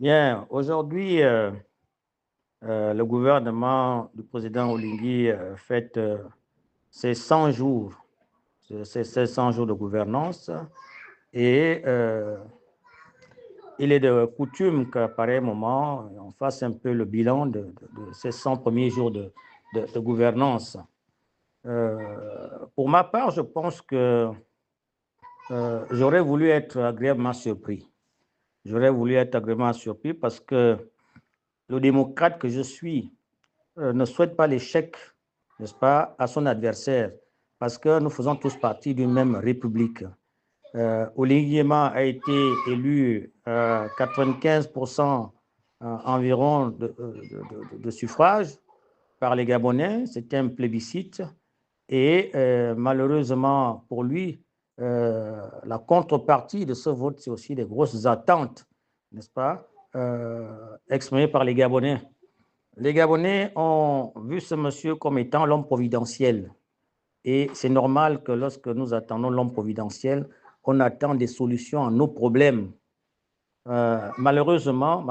Bien, aujourd'hui, le gouvernement du président Oligui fête ses 100 jours, ses 100 jours de gouvernance et il est de coutume qu'à pareil moment, on fasse un peu le bilan de ces 100 premiers jours de gouvernance. Pour ma part, je pense que j'aurais voulu être agréablement surpris. J'aurais voulu être agréablement surpris parce que le démocrate que je suis ne souhaite pas l'échec, n'est-ce pas, à son adversaire, parce que nous faisons tous partie d'une même république. Oligui Nguema a été élu 95% environ de suffrages par les Gabonais. C'était un plébiscite. Et malheureusement pour lui, la contrepartie de ce vote, c'est aussi des grosses attentes, n'est-ce pas, exprimées par les Gabonais. Les Gabonais ont vu ce monsieur comme étant l'homme providentiel. Et c'est normal que lorsque nous attendons l'homme providentiel, on attend des solutions à nos problèmes. Malheureusement,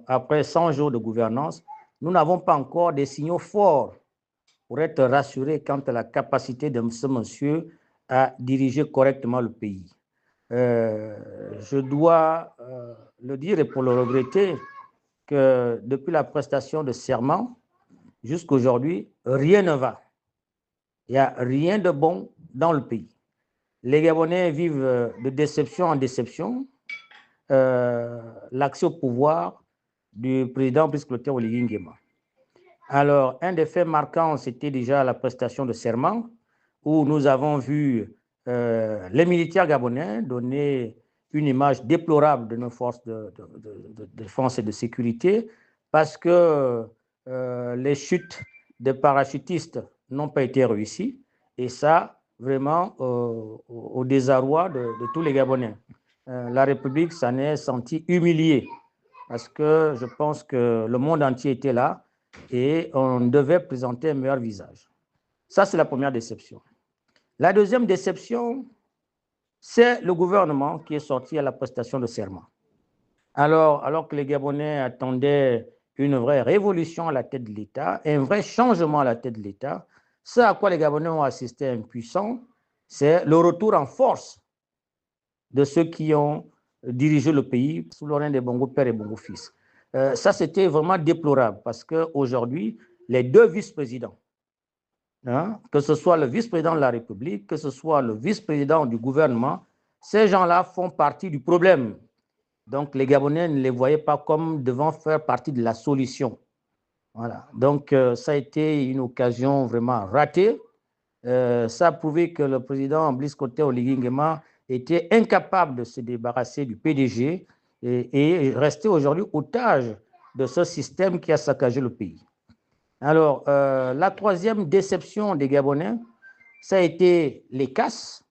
après 100 jours de gouvernance, nous n'avons pas encore des signaux forts pour être rassurés quant à la capacité de ce monsieur à diriger correctement le pays. Je dois le dire et pour le regretter, que depuis la prestation de serment jusqu'à aujourd'hui, rien ne va. Il n'y a rien de bon dans le pays. Les Gabonais vivent de déception en déception. L'accès au pouvoir du président Brice Clotaire Oligui Nguema. Alors, un des faits marquants, c'était déjà la prestation de serment, où nous avons vu les militaires gabonais donner une image déplorable de nos forces de défense et de sécurité, parce que les chutes des parachutistes n'ont pas été réussies, et ça, vraiment, au désarroi de tous les Gabonais. La République s'en est sentie humiliée, parce que je pense que le monde entier était là, et on devait présenter un meilleur visage. Ça, c'est la première déception. La deuxième déception, c'est le gouvernement qui est sorti à la prestation de serment. Alors que les Gabonais attendaient une vraie révolution à la tête de l'État, un vrai changement à la tête de l'État, ce à quoi les Gabonais ont assisté impuissants, c'est le retour en force de ceux qui ont dirigé le pays sous le règne des Bongo père et Bongo fils. Ça, c'était vraiment déplorable parce qu'aujourd'hui, les deux vice-présidents, que ce soit le vice-président de la République, que ce soit le vice-président du gouvernement, ces gens-là font partie du problème. Donc, les Gabonais ne les voyaient pas comme devant faire partie de la solution. Voilà. Donc, ça a été une occasion vraiment ratée. Ça a prouvé que le président Brice Clotaire Oligui Nguema était incapable de se débarrasser du PDG et restait aujourd'hui otage de ce système qui a saccagé le pays. Alors, la troisième déception des Gabonais, ça a été les casses.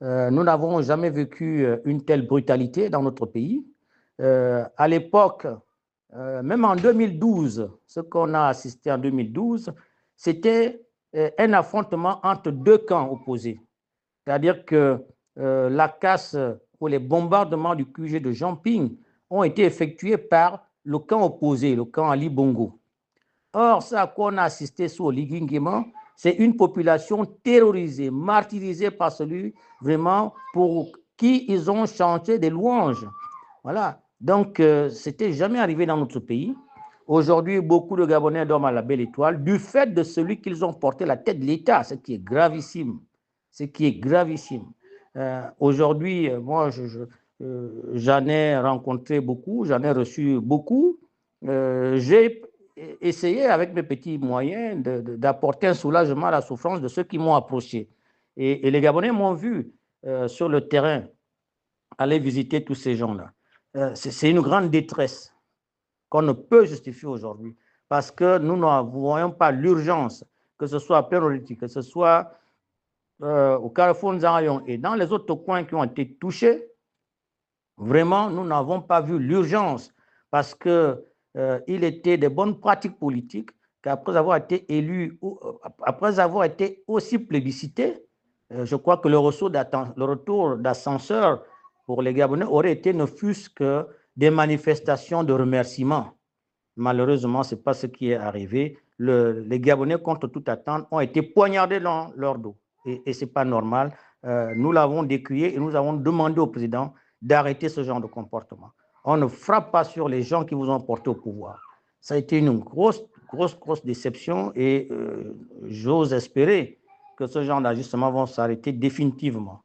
Nous n'avons jamais vécu une telle brutalité dans notre pays. À l'époque, même en 2012, ce qu'on a assisté en 2012, c'était un affrontement entre deux camps opposés. C'est-à-dire que la casse ou les bombardements du QG de Jean-Ping ont été effectués par le camp opposé, le camp Ali Bongo. Or, ce à quoi on a assisté sous Oligui Nguema, c'est une population terrorisée, martyrisée par celui vraiment pour qui ils ont chanté des louanges. Voilà. Donc, c'était jamais arrivé dans notre pays. Aujourd'hui, beaucoup de Gabonais dorment à la belle étoile du fait de celui qu'ils ont porté la tête de l'État, ce qui est gravissime. Ce qui est gravissime. Aujourd'hui, moi, j'en ai rencontré beaucoup, j'en ai reçu beaucoup. J'ai essayé avec mes petits moyens d'apporter un soulagement à la souffrance de ceux qui m'ont approché. Et les Gabonais m'ont vu sur le terrain aller visiter tous ces gens-là. C'est une grande détresse qu'on ne peut justifier aujourd'hui parce que nous ne voyons pas l'urgence, que ce soit à Péroliti, que ce soit au Carrefour Nzarayon et dans les autres coins qui ont été touchés. Vraiment, nous n'avons pas vu l'urgence parce qu'il était des bonnes pratiques politiques qu'après avoir été élu, après avoir été aussi plébiscité, je crois que le retour d'ascenseur pour les Gabonais aurait été ne fût-ce que des manifestations de remerciements. Malheureusement, ce n'est pas ce qui est arrivé. Les Gabonais, contre toute attente, ont été poignardés dans leur dos. Et ce n'est pas normal. Nous l'avons décrié et nous avons demandé au président d'arrêter ce genre de comportement. On ne frappe pas sur les gens qui vous ont porté au pouvoir. Ça a été une grosse déception et j'ose espérer que ce genre d'ajustements vont s'arrêter définitivement.